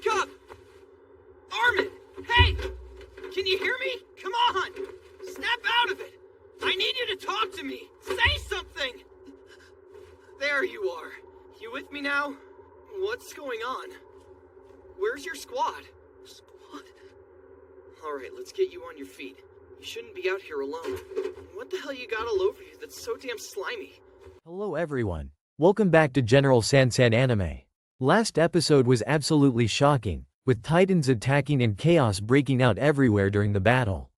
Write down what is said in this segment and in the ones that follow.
Wake up! Armin! Hey! Can you hear me? Come on! Snap out of it! I need you to talk to me! Say something! There you are. You with me now? What's going on? Where's your squad? Squad? Alright, let's get you on your feet. You shouldn't be out here alone. What the hell you got all over you that's so damn slimy? Hello everyone. Welcome back to General Sansan Anime. Last episode was absolutely shocking, with Titans attacking and chaos breaking out everywhere during the battle.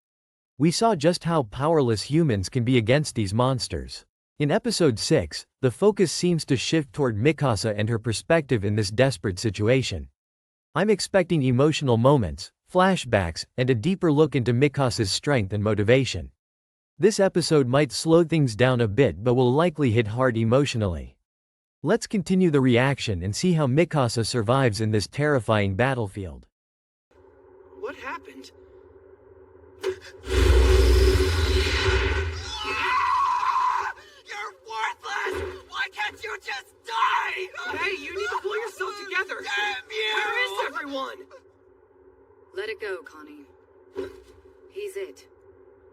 We saw just how powerless humans can be against these monsters. In episode 6, the focus seems to shift toward Mikasa and her perspective in this desperate situation. I'm expecting emotional moments, flashbacks, and a deeper look into Mikasa's strength and motivation. This episode might slow things down a bit but will likely hit hard emotionally. Let's continue the reaction and see how Mikasa survives in this terrifying battlefield. What happened? You're worthless! Why can't you just die? Hey, you need to pull yourself together! Damn you! Where is everyone? Let it go, Connie. He's it.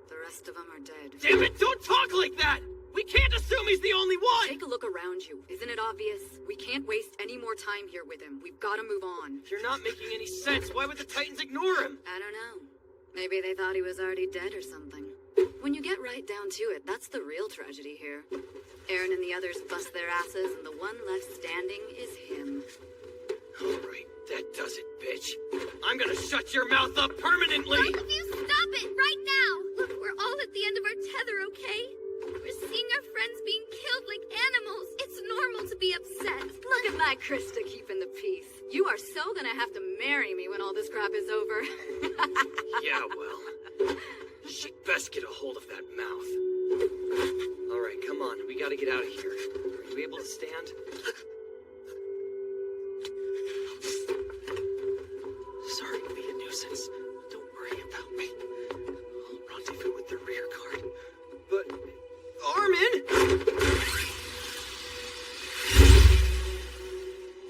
The rest of them are dead. Damn it, don't talk like that! We can't assume he's the only one! Take a look around you. Isn't it obvious? We can't waste any more time here with him. We've got to move on. You're not making any sense. Why would the Titans ignore him? I don't know. Maybe they thought he was already dead or something. When you get right down to it, that's the real tragedy here. Eren and the others bust their asses, and the one left standing is him. Alright, that does it, bitch. I'm gonna shut your mouth up permanently! Both of you stop it right now! Look, we're all at the end of our tether, okay? We're seeing our friends being killed like animals. It's normal to be upset. Look at that Krista keeping the peace. You are so gonna have to marry me when all this crap is over. Yeah, well, she'd best get a hold of that mouth. Alright, come on, we gotta get out of here. Are you able to stand? Sorry to be a nuisance. Don't worry about me. I'll rendezvous with the rear guard. But, Armin!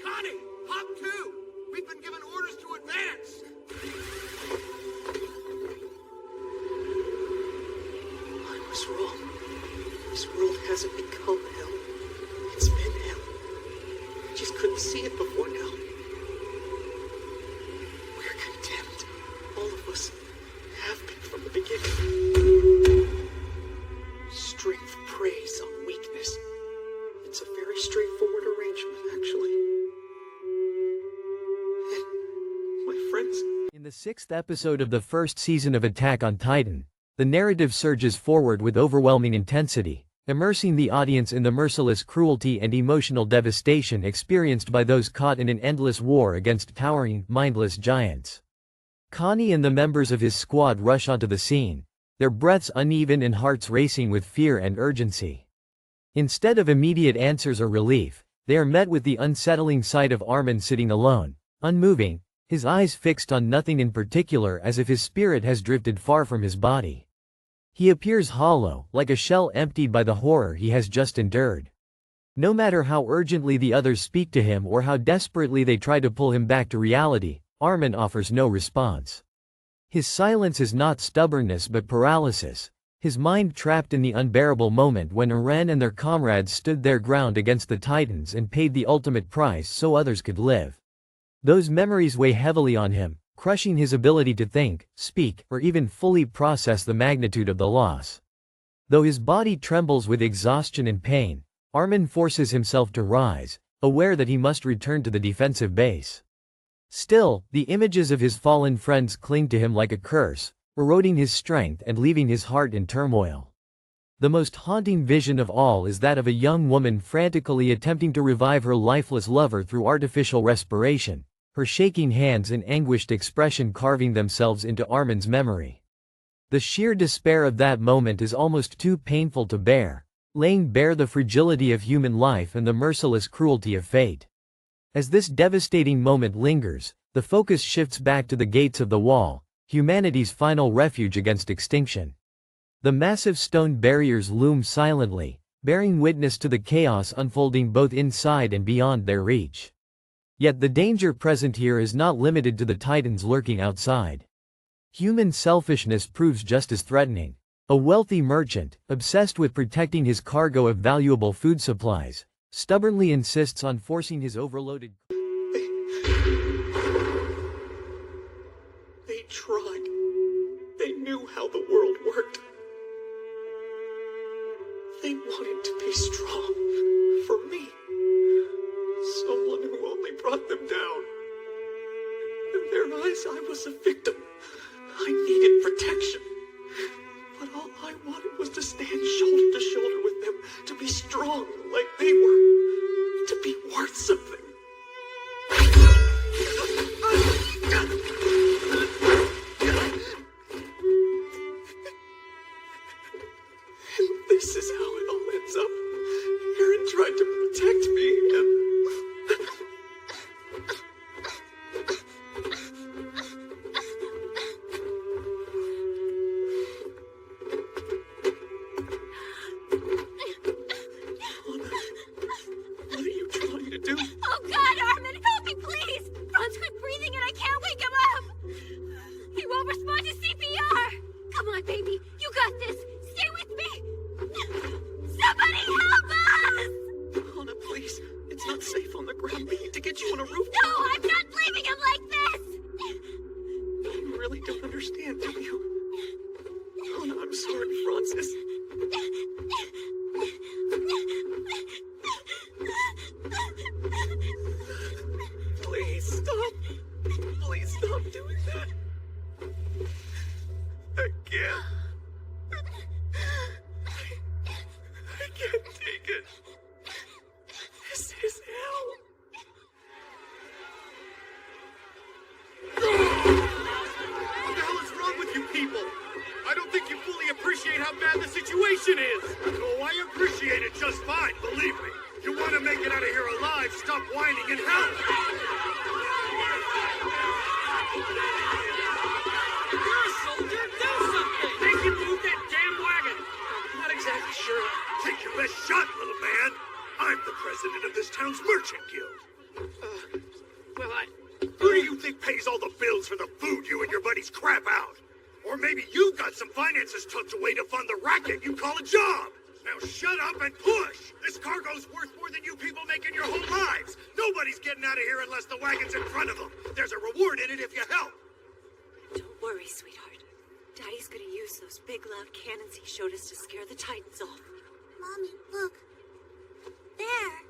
Connie, Hop 2! We've been given orders to advance! I was wrong. This world hasn't become hell. It's been hell. I just couldn't see it before now. We're condemned. All of us have been from the beginning. Strength preys on weakness. It's a very straightforward arrangement, actually. And my friends... In the 6th episode of the first season of Attack on Titan, the narrative surges forward with overwhelming intensity, immersing the audience in the merciless cruelty and emotional devastation experienced by those caught in an endless war against towering, mindless giants. Connie and the members of his squad rush onto the scene, their breaths uneven and hearts racing with fear and urgency. Instead of immediate answers or relief, they are met with the unsettling sight of Armin sitting alone, unmoving, his eyes fixed on nothing in particular as if his spirit has drifted far from his body. He appears hollow, like a shell emptied by the horror he has just endured. No matter how urgently the others speak to him or how desperately they try to pull him back to reality, Armin offers no response. His silence is not stubbornness but paralysis, his mind trapped in the unbearable moment when Eren and their comrades stood their ground against the Titans and paid the ultimate price so others could live. Those memories weigh heavily on him, crushing his ability to think, speak, or even fully process the magnitude of the loss. Though his body trembles with exhaustion and pain, Armin forces himself to rise, aware that he must return to the defensive base. Still, the images of his fallen friends cling to him like a curse, eroding his strength and leaving his heart in turmoil. The most haunting vision of all is that of a young woman frantically attempting to revive her lifeless lover through artificial respiration, her shaking hands and anguished expression carving themselves into Armin's memory. The sheer despair of that moment is almost too painful to bear, laying bare the fragility of human life and the merciless cruelty of fate. As this devastating moment lingers, the focus shifts back to the gates of the wall, humanity's final refuge against extinction. The massive stone barriers loom silently, bearing witness to the chaos unfolding both inside and beyond their reach. Yet the danger present here is not limited to the titans lurking outside. Human selfishness proves just as threatening. A wealthy merchant, obsessed with protecting his cargo of valuable food supplies, stubbornly insists on forcing his overloaded. They tried. They knew how the world worked. They wanted to be strong for me. Someone who only brought them down. In their eyes, I was a victim. I needed protection. But all I wanted was to stand shoulder to shoulder with them, to be strong like they were, to be worth something. And this is how it all ends up. Aaron tried to protect me, and what are you trying to do? Oh God, Armin, help me, please! Franz quit breathing and I can't wake him up! He won't respond to CPR! Come on, baby, you got this! Stay with me! Somebody help us! Anna, please. It's not safe on the ground. We need to get you on a roof. No, I'm not leaving him like this! You really don't understand, do you? Anna, I'm sorry, Francis. Please stop. Please stop doing that. I can't. I can't take it. This is hell. What the hell is wrong with you people? I don't think you fully appreciate how bad the situation is. Oh, I appreciate it just fine, believe me. You want to make it out of here alive, stop whining and help. You're a soldier, do something! Make him move that damn wagon. I'm not exactly sure. Take your best shot, little man. I'm the president of this town's merchant guild. Well, Who do you think pays all the bills for the food you and your buddies crap out? Or maybe you got some finances tucked away to fund the racket you call a job. Now shut up and push! This cargo's worth more than you people make in your whole lives! Nobody's getting out of here unless the wagon's in front of them! There's a reward in it if you help! Don't worry, sweetheart. Daddy's gonna use those big loud cannons he showed us to scare the Titans off. Mommy, look. There.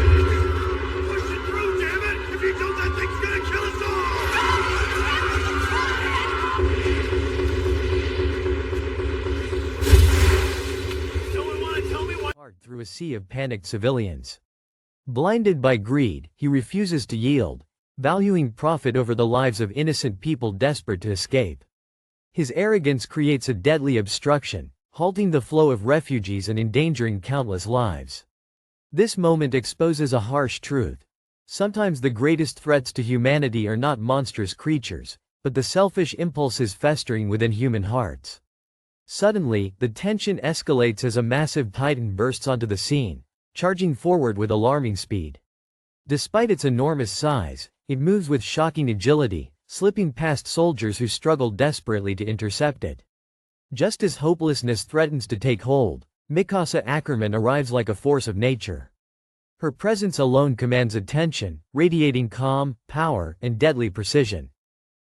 Push it through, damn it! If you don't, that thing's gonna kill us all! Someone wanna tell me what? Hard through a sea of panicked civilians. Blinded by greed, he refuses to yield, valuing profit over the lives of innocent people desperate to escape. His arrogance creates a deadly obstruction, halting the flow of refugees and endangering countless lives. This moment exposes a harsh truth. Sometimes the greatest threats to humanity are not monstrous creatures, but the selfish impulses festering within human hearts. Suddenly, the tension escalates as a massive titan bursts onto the scene, charging forward with alarming speed. Despite its enormous size, it moves with shocking agility, slipping past soldiers who struggle desperately to intercept it. Just as hopelessness threatens to take hold, Mikasa Ackerman arrives like a force of nature. Her presence alone commands attention, radiating calm, power, and deadly precision.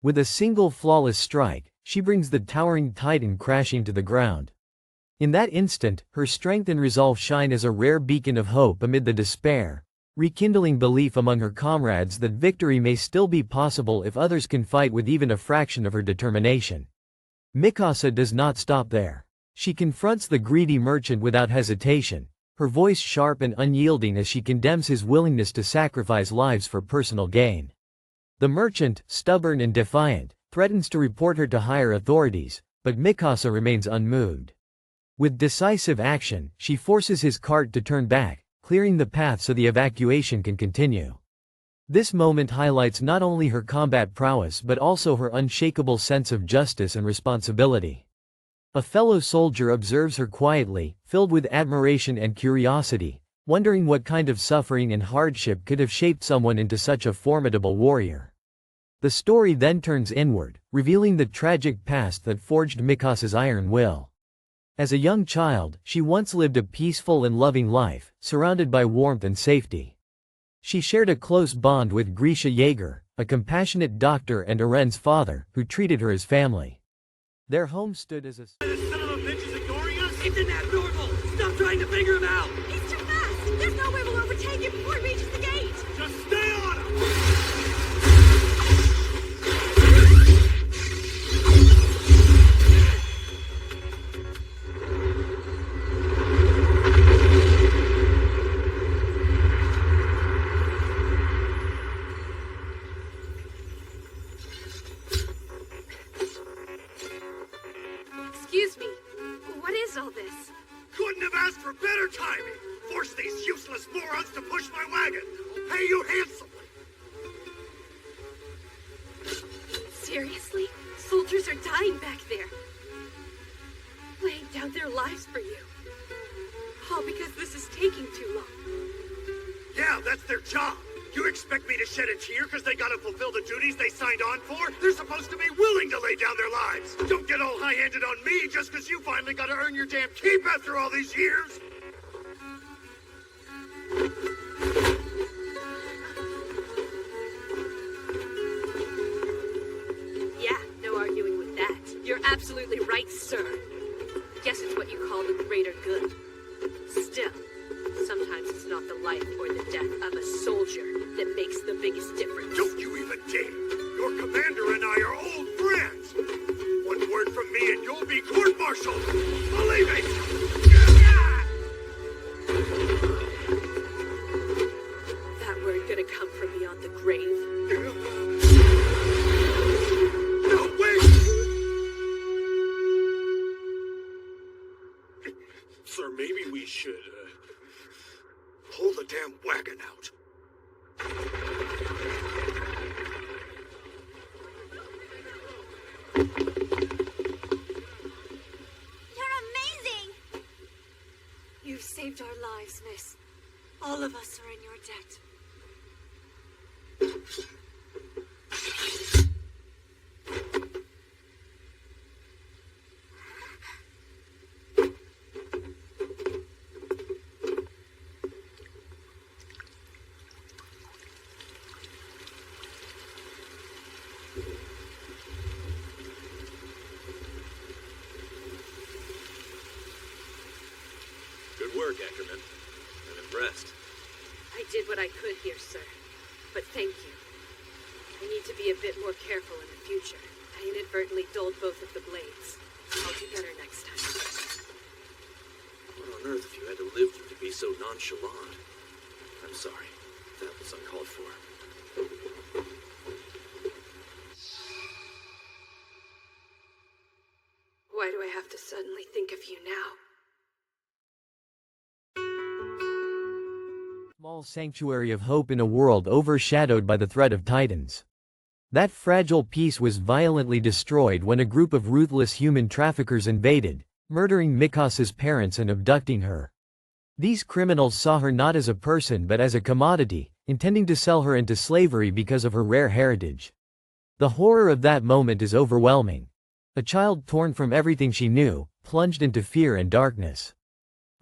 With a single flawless strike, she brings the towering titan crashing to the ground. In that instant, her strength and resolve shine as a rare beacon of hope amid the despair, rekindling belief among her comrades that victory may still be possible if others can fight with even a fraction of her determination. Mikasa does not stop there. She confronts the greedy merchant without hesitation, her voice sharp and unyielding as she condemns his willingness to sacrifice lives for personal gain. The merchant, stubborn and defiant, threatens to report her to higher authorities, but Mikasa remains unmoved. With decisive action, she forces his cart to turn back, clearing the path so the evacuation can continue. This moment highlights not only her combat prowess but also her unshakable sense of justice and responsibility. A fellow soldier observes her quietly, filled with admiration and curiosity, wondering what kind of suffering and hardship could have shaped someone into such a formidable warrior. The story then turns inward, revealing the tragic past that forged Mikasa's iron will. As a young child, she once lived a peaceful and loving life, surrounded by warmth and safety. She shared a close bond with Grisha Jaeger, a compassionate doctor and Eren's father, who treated her as family. Their home stood as a This son of a bitch is ignoring us? It's abnormal! Stop trying to figure him out! He's too fast! There's no way we'll overtake him before he reaches the gate! Just stay on him! Excuse me, what is all this? Couldn't have asked for better timing! Force these useless morons to push my wagon! I'll pay you handsomely! Seriously? Soldiers are dying back there. Laying down their lives for you. All because this is taking too long. Yeah, that's their job! You expect me to shed a tear because they gotta fulfill the duties they signed on for? They're supposed to be willing to lay down their lives! Don't get all high-handed on me just because you finally gotta earn your damn keep after all these years! Yeah, no arguing with that. You're absolutely right, sir. Guess it's what you call the greater good. Still, sometimes it's not the life or the death of a soldier that makes the biggest difference. Don't you even dare! Your commander and I are old friends! One word from me and you'll be court-martialed! Believe me! That word gonna come from beyond the grave. No, wait! Sir, maybe we should, pull the damn wagon out. You're amazing! You've saved our lives, miss. All of us are in your debt. Good work, Ackerman. I'm impressed. I did what I could here, sir. But thank you. I need to be a bit more careful in the future. I inadvertently dulled both of the blades. I'll do better next time. What on earth have you had to live through to be so nonchalant? I'm sorry. That was uncalled for. Why do I have to suddenly think of you now? Small sanctuary of hope in a world overshadowed by the threat of titans. That fragile peace was violently destroyed when a group of ruthless human traffickers invaded, murdering Mikasa's parents and abducting her. These criminals saw her not as a person but as a commodity, intending to sell her into slavery because of her rare heritage. The horror of that moment is overwhelming. A child torn from everything she knew, plunged into fear and darkness.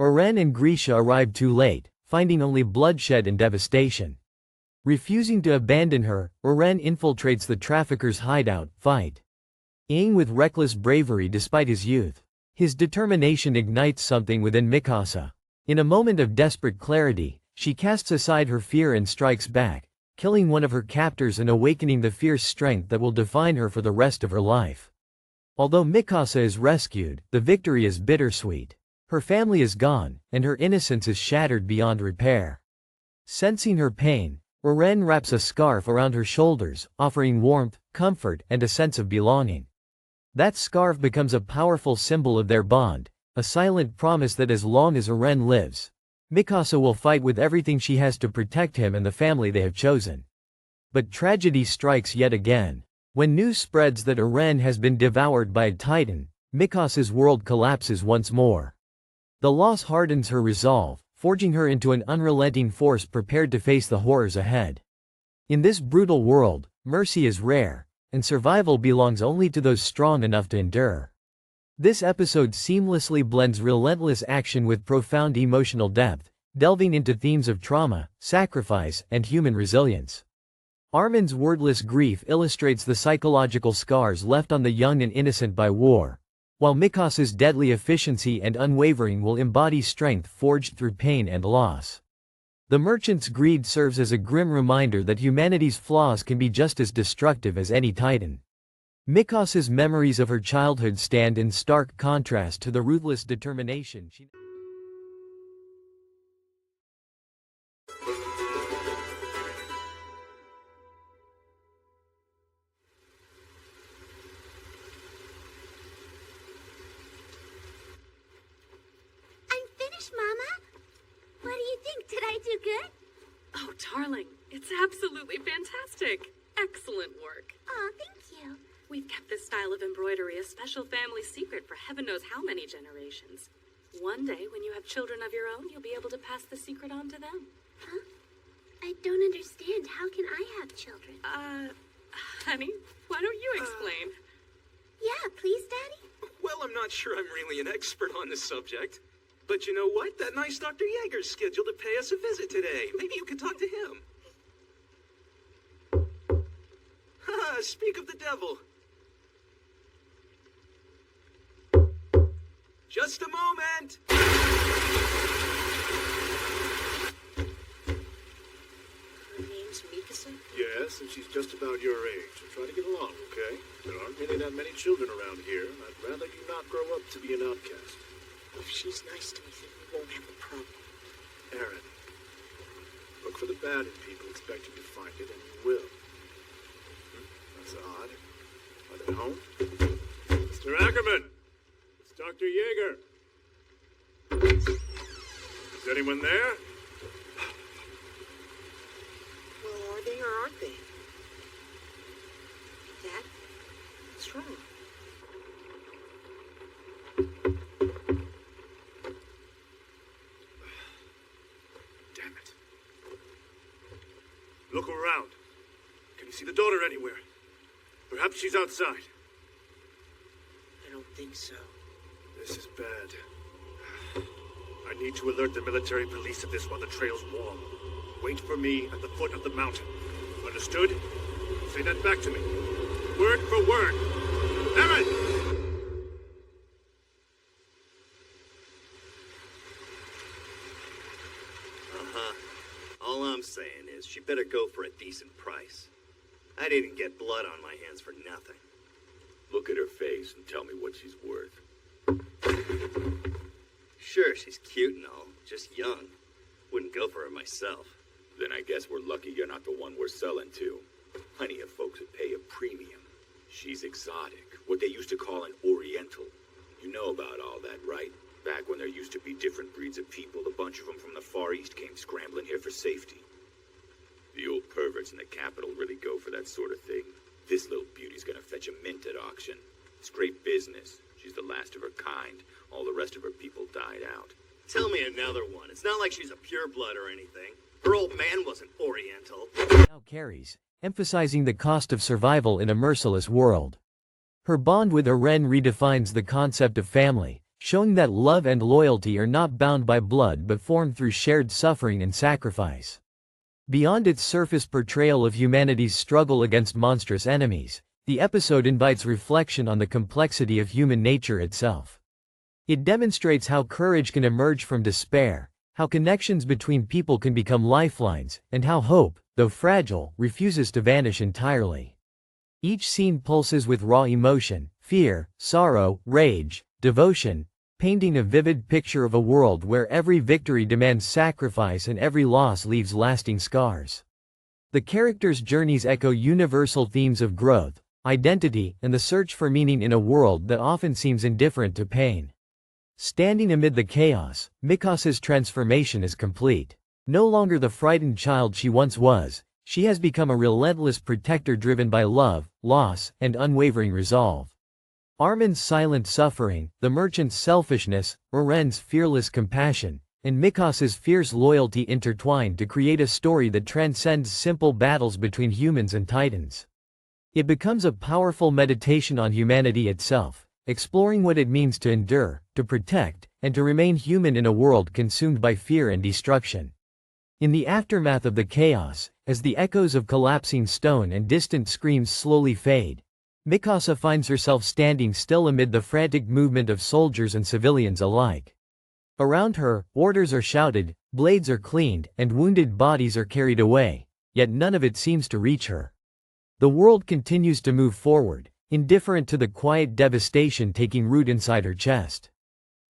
Eren and Grisha arrived too late, finding only bloodshed and devastation. Refusing to abandon her, Eren infiltrates the traffickers' hideout, fighting with reckless bravery despite his youth. His determination ignites something within Mikasa. In a moment of desperate clarity, she casts aside her fear and strikes back, killing one of her captors and awakening the fierce strength that will define her for the rest of her life. Although Mikasa is rescued, the victory is bittersweet. Her family is gone, and her innocence is shattered beyond repair. Sensing her pain, Eren wraps a scarf around her shoulders, offering warmth, comfort, and a sense of belonging. That scarf becomes a powerful symbol of their bond, a silent promise that as long as Eren lives, Mikasa will fight with everything she has to protect him and the family they have chosen. But tragedy strikes yet again. When news spreads that Eren has been devoured by a Titan, Mikas's world collapses once more. The loss hardens her resolve, forging her into an unrelenting force prepared to face the horrors ahead. In this brutal world, mercy is rare, and survival belongs only to those strong enough to endure. This episode seamlessly blends relentless action with profound emotional depth, delving into themes of trauma, sacrifice, and human resilience. Armin's wordless grief illustrates the psychological scars left on the young and innocent by war, while Mikas's deadly efficiency and unwavering will embody strength forged through pain and loss. The merchant's greed serves as a grim reminder that humanity's flaws can be just as destructive as any Titan. Mikas's memories of her childhood stand in stark contrast to the ruthless determination she Mama? What do you think? Did I do good? Oh, darling, it's absolutely fantastic. Excellent work. Oh, thank you. We've kept this style of embroidery a special family secret for heaven knows how many generations. One day, when you have children of your own, you'll be able to pass the secret on to them. Huh? I don't understand. How can I have children? Honey, why don't you explain? Yeah, please, Daddy? Well, I'm not sure I'm really an expert on the subject. But you know what? That nice Dr. Yeager's scheduled to pay us a visit today. Maybe you could talk to him. Speak of the devil. Just a moment. Her name's Mikasa? Yes, and she's just about your age. So try to get along, okay? There aren't really that many children around here, and I'd rather you not grow up to be an outcast. If she's nice to me, then we won't have a problem. Eren, look for the bad in people expecting to find it, and you will. That's odd. Are they home? Mr. Ackerman! It's Dr. Yeager. Is anyone there? Well, are they or aren't they? Dad? What's wrong? Look around. Can you see the daughter anywhere? Perhaps she's outside. I don't think so. This is bad. I need to alert the military police of this while the trail's warm. Wait for me at the foot of the mountain. Understood? Say that back to me. Word for word. Eren! All I'm saying is she better go for a decent price. I didn't get blood on my hands for nothing. Look at her face and tell me what she's worth. Sure, she's cute and all, just young. Wouldn't go for her myself. Then I guess we're lucky you're not the one we're selling to. Plenty of folks would pay a premium. She's exotic, what they used to call an oriental. You know about all that, right? Back when there used to be different breeds of people, a bunch of them from the Far East came scrambling here for safety. The old perverts in the capital really go for that sort of thing. This little beauty's gonna fetch a mint at auction. It's great business. She's the last of her kind. All the rest of her people died out. Tell me another one. It's not like she's a pureblood or anything. Her old man wasn't Oriental. now carries, emphasizing the cost of survival in a merciless world. Her bond with Eren redefines the concept of family, showing that love and loyalty are not bound by blood but formed through shared suffering and sacrifice. Beyond its surface portrayal of humanity's struggle against monstrous enemies, the episode invites reflection on the complexity of human nature itself. It demonstrates how courage can emerge from despair, how connections between people can become lifelines, and how hope, though fragile, refuses to vanish entirely. Each scene pulses with raw emotion, fear, sorrow, rage, devotion, painting a vivid picture of a world where every victory demands sacrifice and every loss leaves lasting scars. The characters' journeys echo universal themes of growth, identity, and the search for meaning in a world that often seems indifferent to pain. Standing amid the chaos, Mikasa's transformation is complete. No longer the frightened child she once was, She has become a relentless protector driven by love, loss, and unwavering resolve. Armin's silent suffering, the merchant's selfishness, Oren's fearless compassion, and Mikas's fierce loyalty intertwine to create a story that transcends simple battles between humans and titans. It becomes a powerful meditation on humanity itself, exploring what it means to endure, to protect, and to remain human in a world consumed by fear and destruction. In the aftermath of the chaos, as the echoes of collapsing stone and distant screams slowly fade, Mikasa finds herself standing still amid the frantic movement of soldiers and civilians alike. Around her, orders are shouted, blades are cleaned, and wounded bodies are carried away, yet none of it seems to reach her. The world continues to move forward, indifferent to the quiet devastation taking root inside her chest.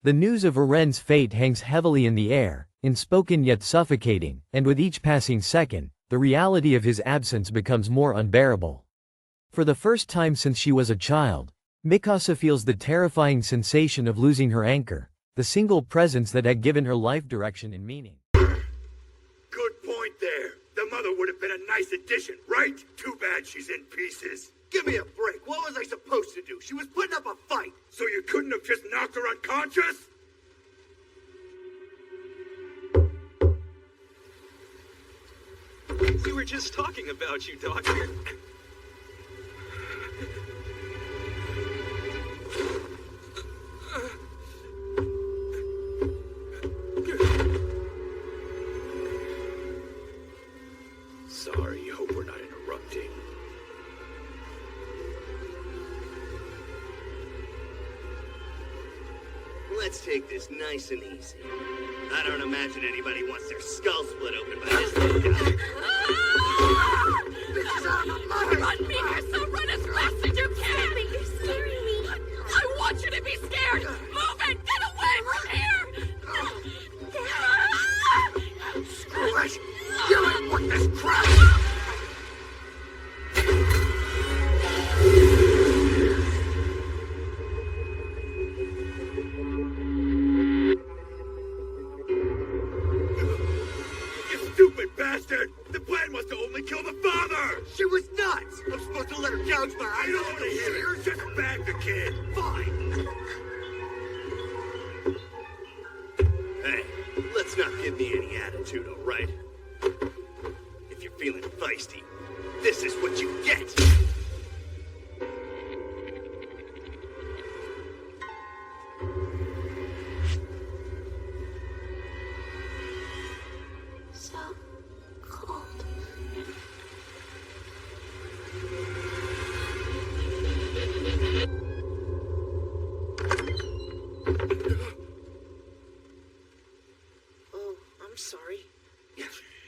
The news of Oren's fate hangs heavily in the air, unspoken yet suffocating, and with each passing second, the reality of his absence becomes more unbearable. For the first time since she was a child, Mikasa feels the terrifying sensation of losing her anchor, the single presence that had given her life direction and meaning. Good point there. The mother would have been a nice addition, right? Too bad she's in pieces. Give me a break. What was I supposed to do? She was putting up a fight. So you couldn't have just knocked her unconscious? We were just talking about you, Doctor. Sorry, hope we're not interrupting. Let's take this nice and easy. I don't imagine anybody wants their skull split open by this little guy. Run, Mikasa! Run as fast as you can! But you're scaring me. I want you to be scared! Move it! Get away from here! Screw it! You ain't worth this crap! Bastard! The plan was to only kill the father! She was nuts! I'm supposed to let her gouge my eyes I don't out want to of hear here! it. Just bag the kid! Fine! Hey, let's not give me any attitude, alright? If you're feeling feisty, this is what you get! So cold. Oh, I'm sorry.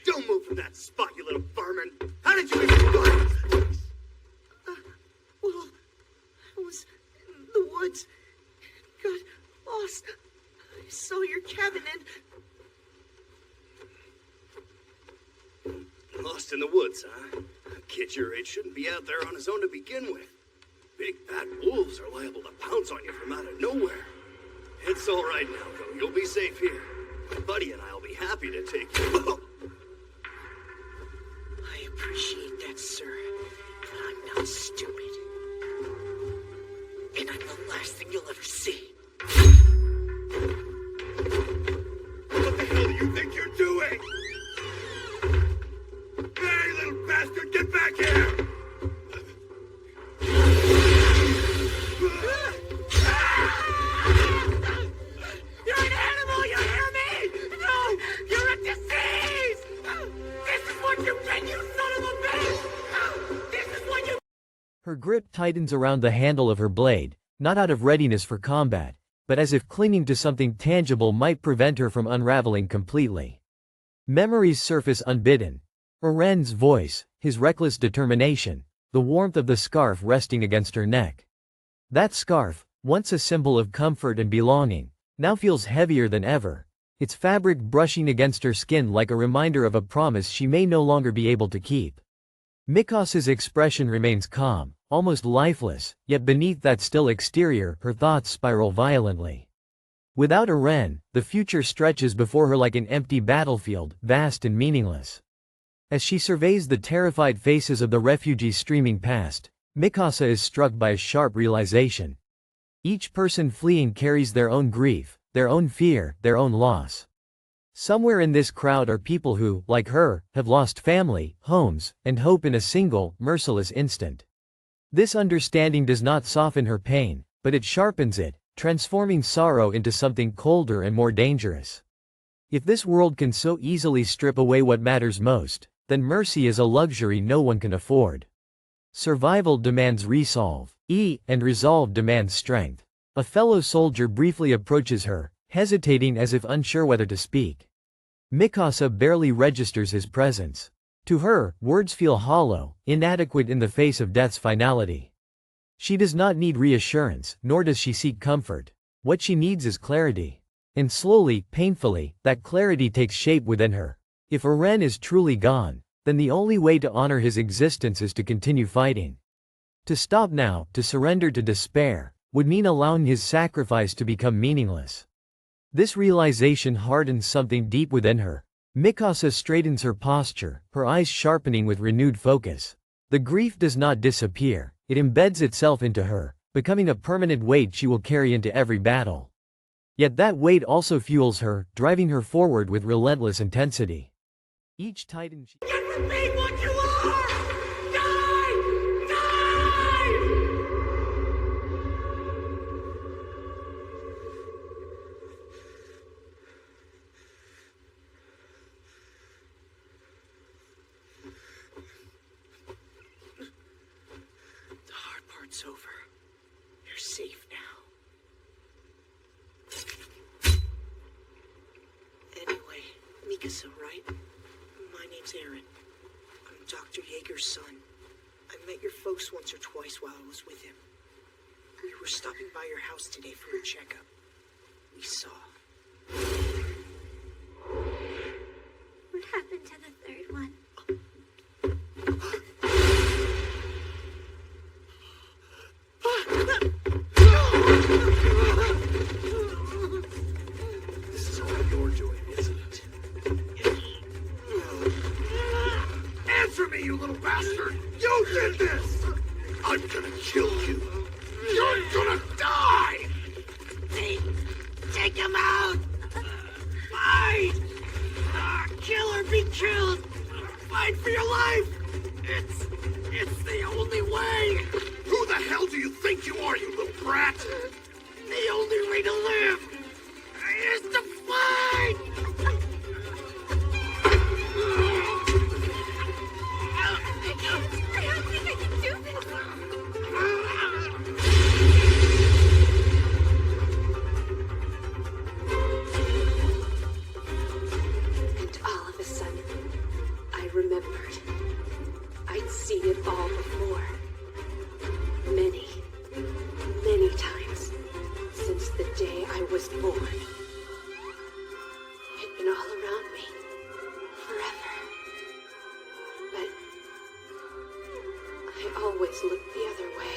Don't move from that spot, you little vermin! How did you even find this? Well, I was in the woods. Got lost. I saw your cabin and... Lost in the woods, huh? A kid your age shouldn't be out there on his own to begin with. Big bad wolves are liable to pounce on you from out of nowhere. It's all right now, though. You'll be safe here. My buddy and I'll be happy to take you. I appreciate that, sir. But I'm not stupid. And I'm the last thing you'll ever see. What the hell do you think you're doing? Hey, little bastard, get back here! You're an animal, you hear me? No, you're a disease! This is what you get, you son of a bitch! This is what you... Her grip tightens around the handle of her blade, not out of readiness for combat, but as if clinging to something tangible might prevent her from unraveling completely. Memories surface unbidden. Oren's voice, his reckless determination, the warmth of the scarf resting against her neck. That scarf, once a symbol of comfort and belonging, now feels heavier than ever, its fabric brushing against her skin like a reminder of a promise she may no longer be able to keep. Mikasa's expression remains calm, almost lifeless, yet beneath that still exterior, her thoughts spiral violently. Without Oren, the future stretches before her like an empty battlefield, vast and meaningless. As she surveys the terrified faces of the refugees streaming past, Mikasa is struck by a sharp realization. Each person fleeing carries their own grief, their own fear, their own loss. Somewhere in this crowd are people who, like her, have lost family, homes, and hope in a single, merciless instant. This understanding does not soften her pain, but it sharpens it, transforming sorrow into something colder and more dangerous. If this world can so easily strip away what matters most, then mercy is a luxury no one can afford. Survival demands resolve, and resolve demands strength. A fellow soldier briefly approaches her, hesitating as if unsure whether to speak. Mikasa barely registers his presence. To her, words feel hollow, inadequate in the face of death's finality. She does not need reassurance, nor does she seek comfort. What she needs is clarity. And slowly, painfully, that clarity takes shape within her. If Eren is truly gone, then the only way to honor his existence is to continue fighting. To stop now, to surrender to despair, would mean allowing his sacrifice to become meaningless. This realization hardens something deep within her. Mikasa straightens her posture, her eyes sharpening with renewed focus. The grief does not disappear, it embeds itself into her, becoming a permanent weight she will carry into every battle. Yet that weight also fuels her, driving her forward with relentless intensity. Each Titan she Get with me what you are! Die! Die! The hard part's over. You're safe now. Anyway, Mikasa, right? My name's Eren. I'm Dr. Yeager's son. I met your folks once or twice while I was with him. We were stopping by your house today for a checkup. We saw. What happened to the third one? This is all you're doing, isn't it? Answer me, you little bastard! You did this! I'm gonna kill you. You're gonna die! Take him out! Fight! Kill or be killed! Fight for your life! It's the only way! Who the hell do you think you are, you little brat? The only way to live is to fight! I don't think I can do this! And all of a sudden, I remembered. I'd seen it all before. Many, many times since the day I was born. It'd been all around me, forever. But I always looked the other way.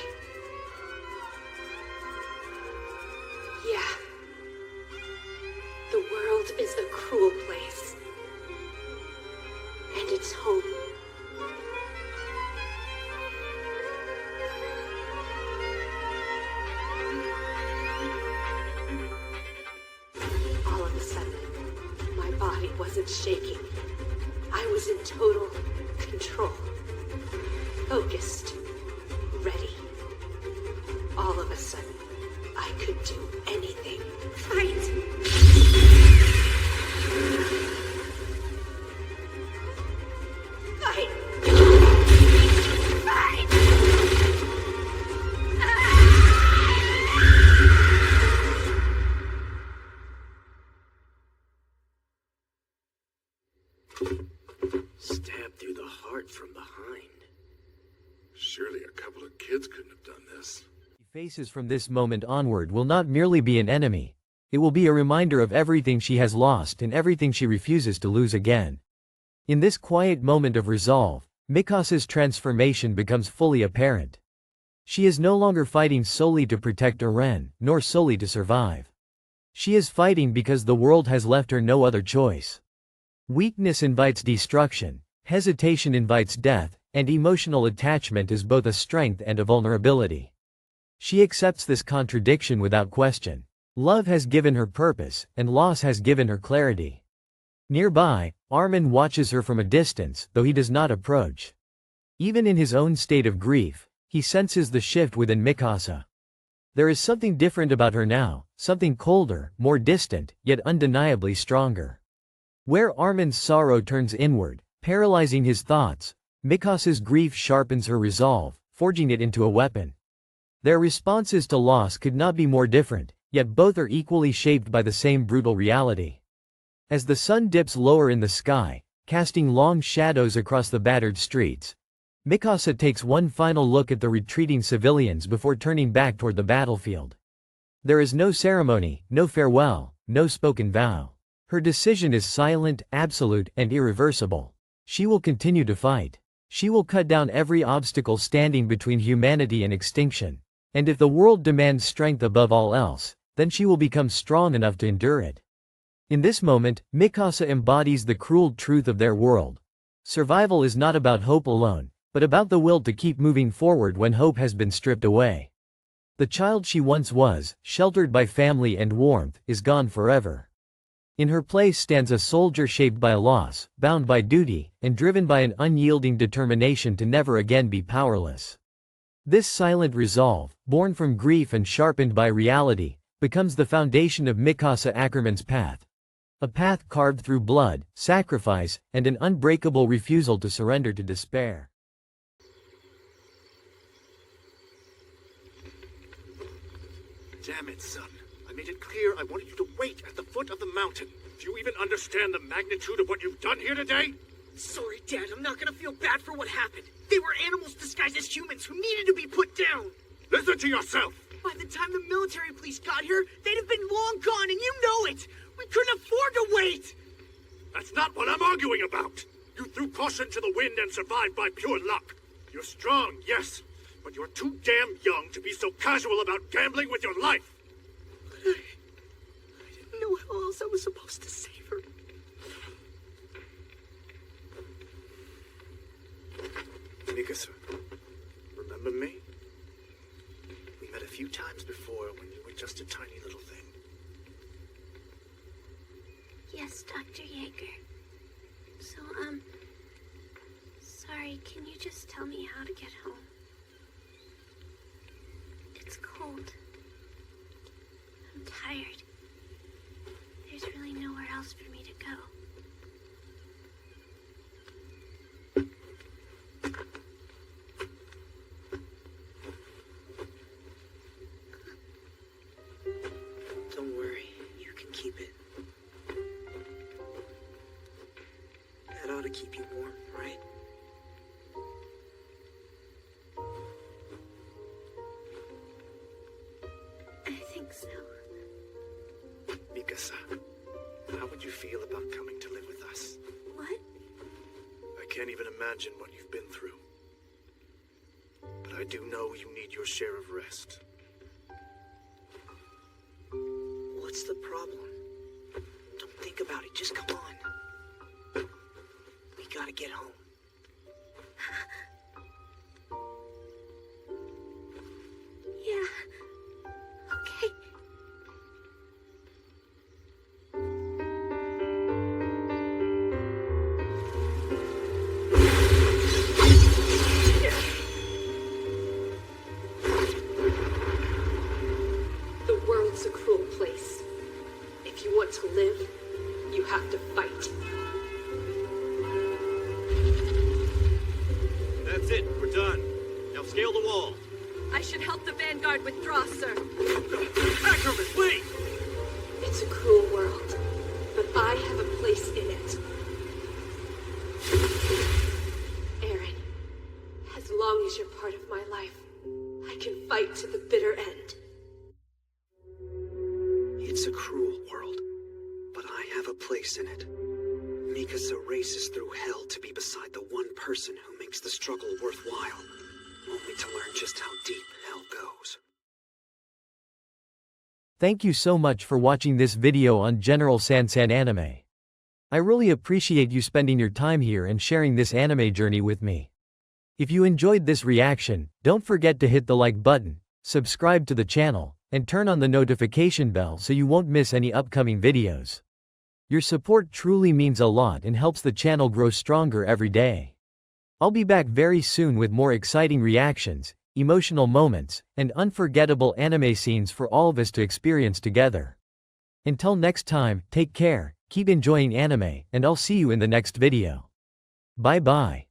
Yeah. The world is a cruel place. And it's home. All of a sudden, my body wasn't shaking. I was in total control. Focused. Ready. All of a sudden, I could do anything. Fight! Fight! Fight! Stabbed through the heart from behind. Surely a couple of kids couldn't have done this. faces from this moment onward will not merely be an enemy. It will be a reminder of everything she has lost and everything she refuses to lose again. In this quiet moment of resolve, Mikasa's transformation becomes fully apparent. She is no longer fighting solely to protect Eren, nor solely to survive. She is fighting because the world has left her no other choice. Weakness invites destruction, Hesitation invites death, and emotional attachment is both a strength and a vulnerability. She accepts this contradiction without question. Love has given her purpose, and loss has given her clarity. Nearby, Armin watches her from a distance, though he does not approach. Even in his own state of grief, he senses the shift within Mikasa. There is something different about her now, something colder, more distant, yet undeniably stronger. Where Armin's sorrow turns inward, paralyzing his thoughts, Mikasa's grief sharpens her resolve, forging it into a weapon. Their responses to loss could not be more different, yet both are equally shaped by the same brutal reality. As the sun dips lower in the sky, casting long shadows across the battered streets, Mikasa takes one final look at the retreating civilians before turning back toward the battlefield. There is no ceremony, no farewell, no spoken vow. Her decision is silent, absolute, and irreversible. She will continue to fight. She will cut down every obstacle standing between humanity and extinction. And if the world demands strength above all else, then she will become strong enough to endure it. In this moment, Mikasa embodies the cruel truth of their world. Survival is not about hope alone, but about the will to keep moving forward when hope has been stripped away. The child she once was, sheltered by family and warmth, is gone forever. In her place stands a soldier shaped by loss, bound by duty, and driven by an unyielding determination to never again be powerless. This silent resolve, born from grief and sharpened by reality, becomes the foundation of Mikasa Ackerman's path. A path carved through blood, sacrifice, and an unbreakable refusal to surrender to despair. Damn it, son. I made it clear I wanted you to wait at the foot of the mountain. Do you even understand the magnitude of what you've done here today? Sorry, Dad, I'm not gonna feel bad for what happened. They were animals disguised as humans who needed to be put down. Listen to yourself! By the time the military police got here, they'd have been long gone, and you know it! We couldn't afford to wait! That's not what I'm arguing about! You threw caution to the wind and survived by pure luck. You're strong, yes, but you're too damn young to be so casual about gambling with your life! But I didn't know how else I was supposed to save her. Mikasa, remember me? We met a few times before when you were just a tiny little thing. Yes, Dr. Yeager. So, sorry, can you just tell me how to get home? It's cold. I'm tired. There's really nowhere else for me to go. Don't worry, you can keep it. That ought to keep you warm, right? I think so. Mikasa, how would you feel about coming to live with us? What? I can't even imagine what you've been through. But I do know you need your share of rest. What's the problem? Don't think about it, just come on. We gotta get home. Yeah. Okay. The world's a cruel place. If you want to live, you have to fight. That's it, we're done. Now scale the wall. I should help the Vanguard withdraw, sir. Ackerman, wait! It's a cruel world, but I have a place in it. Eren, as long as you're part of my life, I can fight to the bitter end. It's a cruel world, but I have a place in it. Mikasa races through hell to be beside the one person who makes the struggle worthwhile, only to learn just how deep hell goes. Thank you so much for watching this video on General Sansan Anime. I really appreciate you spending your time here and sharing this anime journey with me. If you enjoyed this reaction, don't forget to hit the like button, subscribe to the channel, and turn on the notification bell so you won't miss any upcoming videos. Your support truly means a lot and helps the channel grow stronger every day. I'll be back very soon with more exciting reactions, emotional moments, and unforgettable anime scenes for all of us to experience together. Until next time, take care, keep enjoying anime, and I'll see you in the next video. Bye bye.